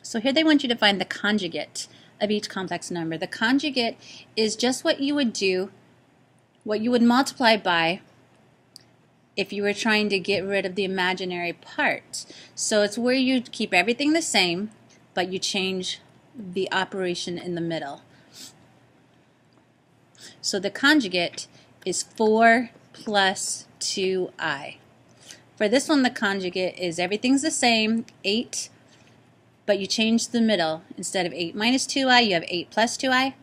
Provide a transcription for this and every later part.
So here they want you to find the conjugate of each complex number. The conjugate is just what you would do, what you would multiply by if you were trying to get rid of the imaginary part. So it's where you keep everything the same, but you change the operation in the middle. So the conjugate is 4 plus 2i. For this one, the conjugate is everything's the same, 8, but you change the middle. Instead of 8 minus 2i, you have 8 plus 2i.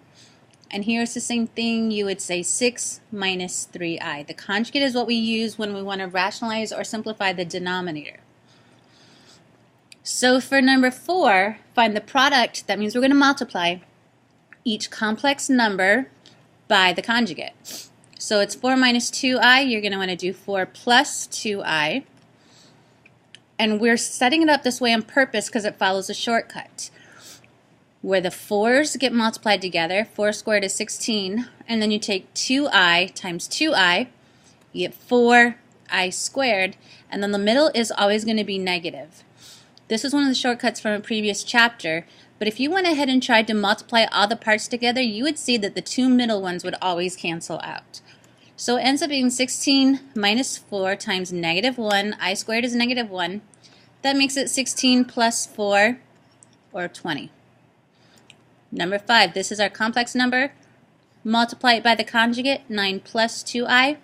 And here's the same thing. You would say 6 minus 3i. The conjugate is what we use when we want to rationalize or simplify the denominator. So for number 4, find the product. That means we're going to multiply each complex number by the conjugate. So it's 4 minus 2i. You're going to want to do 4 plus 2i. And we're setting it up this way on purpose because it follows a shortcut, where the 4's get multiplied together. 4 squared is 16. And then you take 2i times 2i. You get 4i squared. And then the middle is always going to be negative. This is one of the shortcuts from a previous chapter. But if you went ahead and tried to multiply all the parts together, you would see that the two middle ones would always cancel out. So it ends up being 16 minus 4 times negative 1. I squared is negative 1. That makes it 16 plus 4, or 20. Number 5, this is our complex number. Multiply it by the conjugate, 9 plus 2i.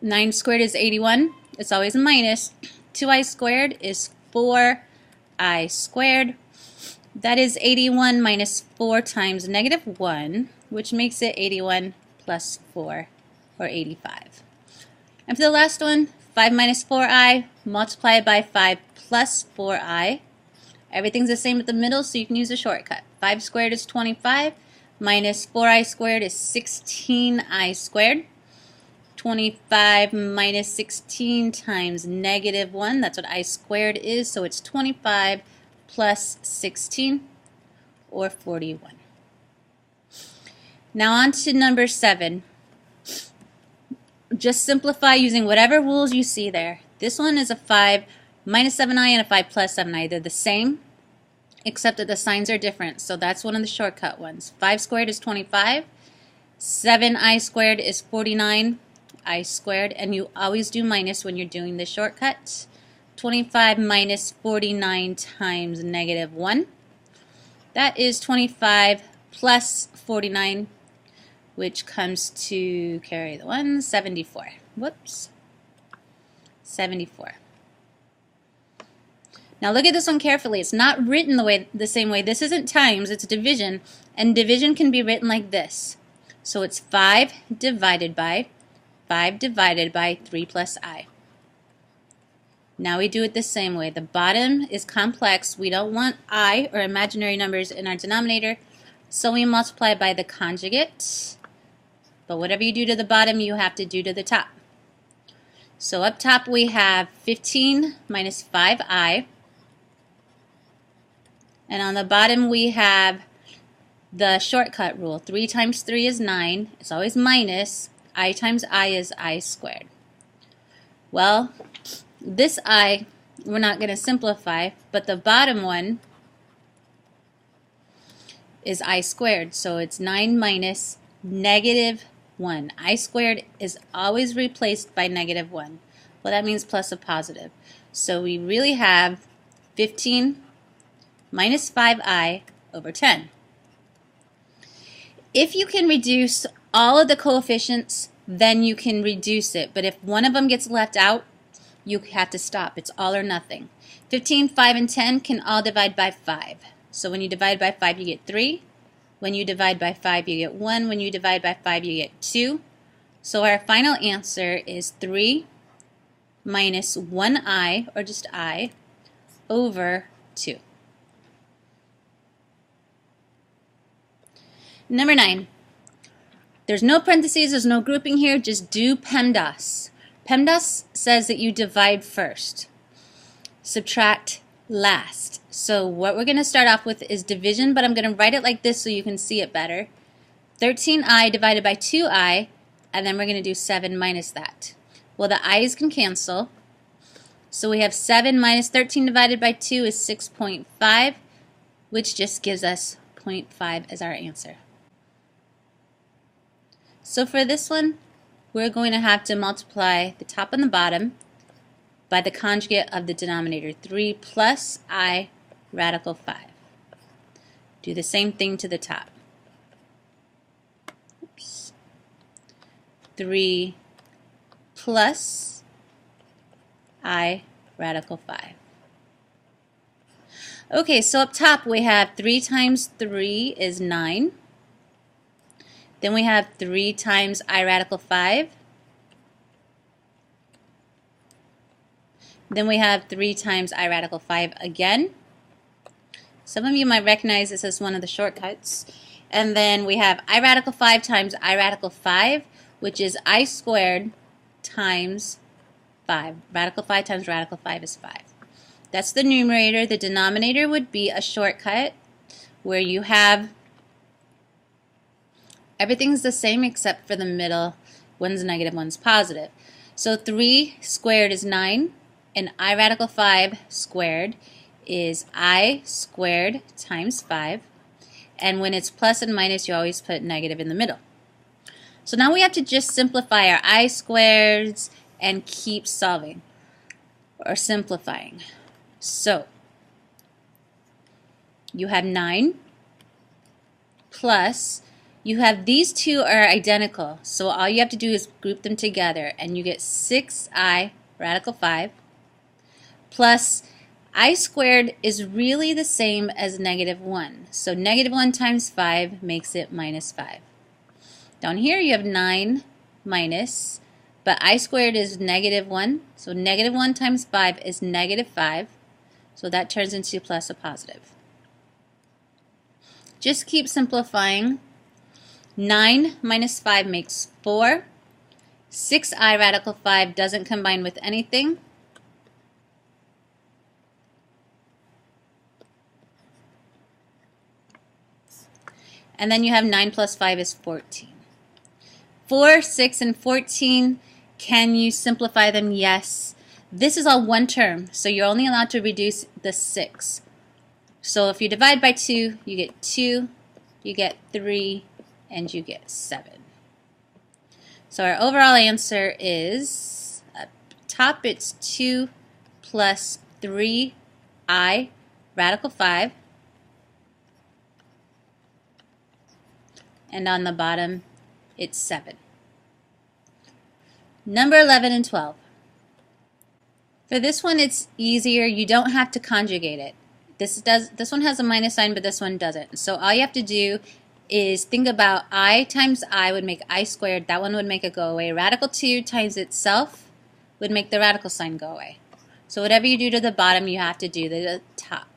9 squared is 81. It's always a minus. 2i squared is 4i squared. That is 81 minus 4 times negative 1, which makes it 81 plus 4, or 85. And for the last one, 5 minus 4i, multiply it by 5 plus 4i. Everything's the same at the middle, so you can use a shortcut. 5 squared is 25, minus 4i squared is 16i squared. 25 minus 16 times negative 1, that's what I squared is, so it's 25 plus 16, or 41. Now on to number 7. Just simplify using whatever rules you see there. This one is a 5 minus 7i and a 5 plus 7i. They're the same, except that the signs are different, so that's one of the shortcut ones. 5 squared is 25, 7i squared is 49, I squared, and you always do minus when you're doing the shortcut. 25 minus 49 times negative 1. That is 25 plus 49, which comes to, carry the 1, 74. Whoops. 74. Now look at this one carefully. It's not written the same way. This isn't times, it's division, and division can be written like this. So it's 5 divided by 3 plus I. Now we do it the same way. The bottom is complex. We don't want I, or imaginary numbers, in our denominator, so we multiply by the conjugate. But whatever you do to the bottom, you have to do to the top. So up top we have 15 minus 5i. And on the bottom we have the shortcut rule. 3 times 3 is 9. It's always minus. I times I is I squared. Well, this I we're not going to simplify, but the bottom one is I squared. So it's 9 minus negative 1. I squared is always replaced by negative 1. Well, that means plus a positive. So we really have 15 minus 5i over 10. If you can reduce all of the coefficients, then you can reduce it. But if one of them gets left out, you have to stop. It's all or nothing. 15, 5, and 10 can all divide by 5. So when you divide by 5, you get 3. When you divide by 5, you get 1. When you divide by 5, you get 2. So our final answer is 3 minus 1i, or just I, over 2. Number 9. There's no parentheses, there's no grouping here, just do PEMDAS. PEMDAS says that you divide first, subtract last. So what we're going to start off with is division, but I'm going to write it like this so you can see it better. 13i divided by 2i, and then we're going to do 7 minus that. Well, the i's can cancel. So we have 7 minus 13 divided by 2 is 6.5, which just gives us 0.5 as our answer. So for this one, we're going to have to multiply the top and the bottom by the conjugate of the denominator, 3 plus I radical 5. Do the same thing to the top. Oops. 3 plus I radical 5. Okay, so up top we have 3 times 3 is 9. Then we have 3 times I radical 5. Then we have 3 times I radical 5 again. Some of you might recognize this as one of the shortcuts. And then we have I radical 5 times I radical 5, which is I squared times 5. Radical 5 times radical 5 is 5. That's the numerator. The denominator would be a shortcut where you have everything's the same except for the middle. One's negative, one's positive. So 3 squared is 9, and I radical 5 squared is I squared times 5. And when it's plus and minus, you always put negative in the middle. So now we have to just simplify our I squareds and keep solving or simplifying. So you have 9 plus, you have these two are identical, so all you have to do is group them together and you get 6I radical 5 plus I squared is really the same as negative 1. So negative 1 times 5 makes it minus 5. Down here you have 9 minus, but I squared is negative 1. So negative 1 times 5 is negative 5. So that turns into plus a positive. Just keep simplifying. 9 minus 5 makes 4. 6I radical 5 doesn't combine with anything. And then you have 9 plus 5 is 14. 4, 6, and 14, can you simplify them? Yes. This is all one term, so you're only allowed to reduce the 6. So if you divide by 2, you get 2, you get 3, and you get 7. So our overall answer is, up top it's 2 plus 3I radical 5. And on the bottom, it's 7. Number 11 and 12. For this one, it's easier. You don't have to conjugate it. This one has a minus sign, but this one doesn't. So all you have to do is think about I times I would make I squared. That one would make it go away. Radical 2 times itself would make the radical sign go away. So whatever you do to the bottom, you have to do to the top.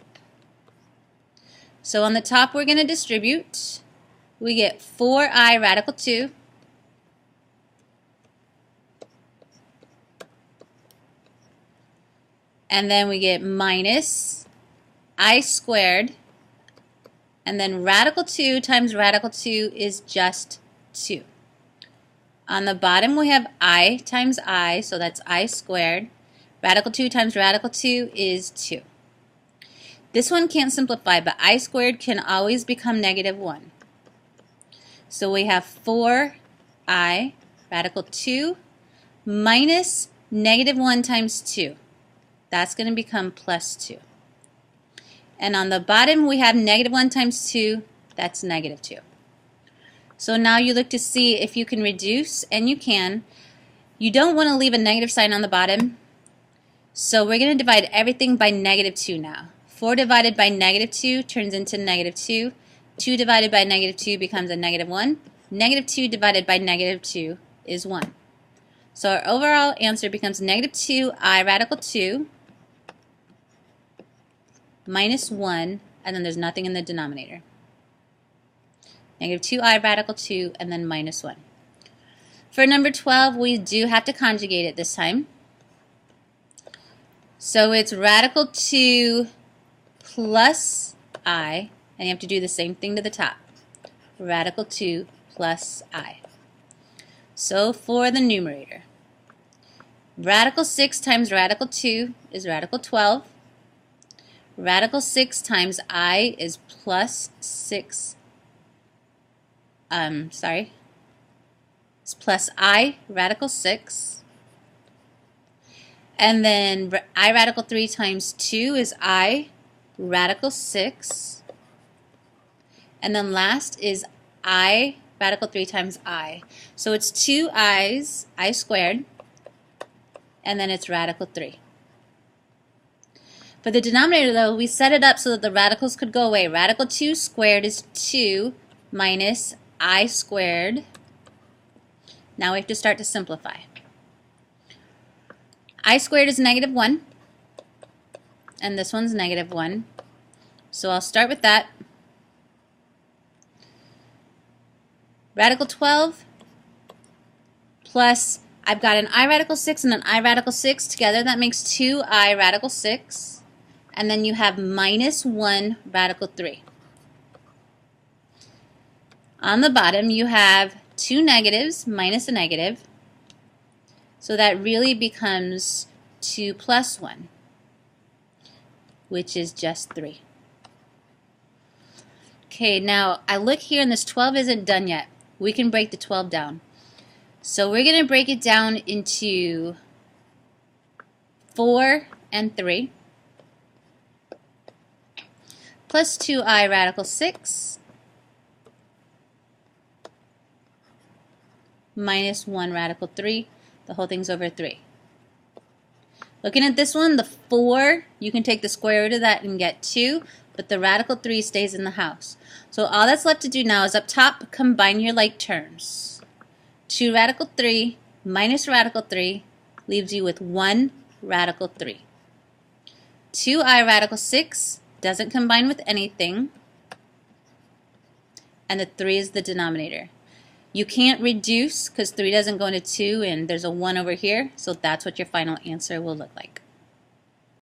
So on the top, we're going to distribute. We get 4I radical 2 and then we get minus I squared, and then radical 2 times radical 2 is just 2. On the bottom we have I times I, so that's I squared. Radical 2 times radical 2 is 2. This one can't simplify, but I squared can always become negative 1. So we have 4I radical 2 minus negative 1 times 2. That's going to become plus 2. And on the bottom we have negative 1 times 2. That's negative 2. So now you look to see if you can reduce, and you can. You don't want to leave a negative sign on the bottom. So we're going to divide everything by negative 2 now. 4 divided by negative 2 turns into negative 2. 2 divided by negative 2 becomes a negative 1. Negative 2 divided by negative 2 is 1. So our overall answer becomes negative 2I radical 2 minus 1, and then there's nothing in the denominator. Negative 2I radical 2 and then minus 1. For number 12, we do have to conjugate it this time. So it's radical 2 plus I, and you have to do the same thing to the top. Radical 2 plus I. So for the numerator, Radical 6 times radical 2 is radical 12. Radical 6 times I is plus 6. It's plus I radical 6. And then I radical 3 times 2 is I radical 6. And then last is I radical 3 times I. So it's 2 i's, I squared, and then it's radical 3. For the denominator, though, we set it up so that the radicals could go away. Radical 2 squared is 2 minus I squared. Now we have to start to simplify. I squared is negative 1, and this one's negative 1. So I'll start with that. Radical 12 plus, I've got an I radical 6 and an I radical 6 together. That makes 2I radical 6. And then you have minus 1 radical 3. On the bottom, you have 2 negatives minus a negative. So that really becomes 2 plus 1, which is just 3. Okay, now I look here and this 12 isn't done yet. We can break the 12 down. So we're going to break it down into 4 and 3 plus 2I radical 6 minus 1 radical 3. The whole thing's over 3. Looking at this one, the 4, you can take the square root of that and get 2, but the radical 3 stays in the house. So all that's left to do now is up top, combine your like terms. 2 radical 3 minus radical 3 leaves you with 1 radical 3. 2I radical 6 doesn't combine with anything, and the 3 is the denominator. You can't reduce because 3 doesn't go into 2 and there's a 1 over here, so that's what your final answer will look like.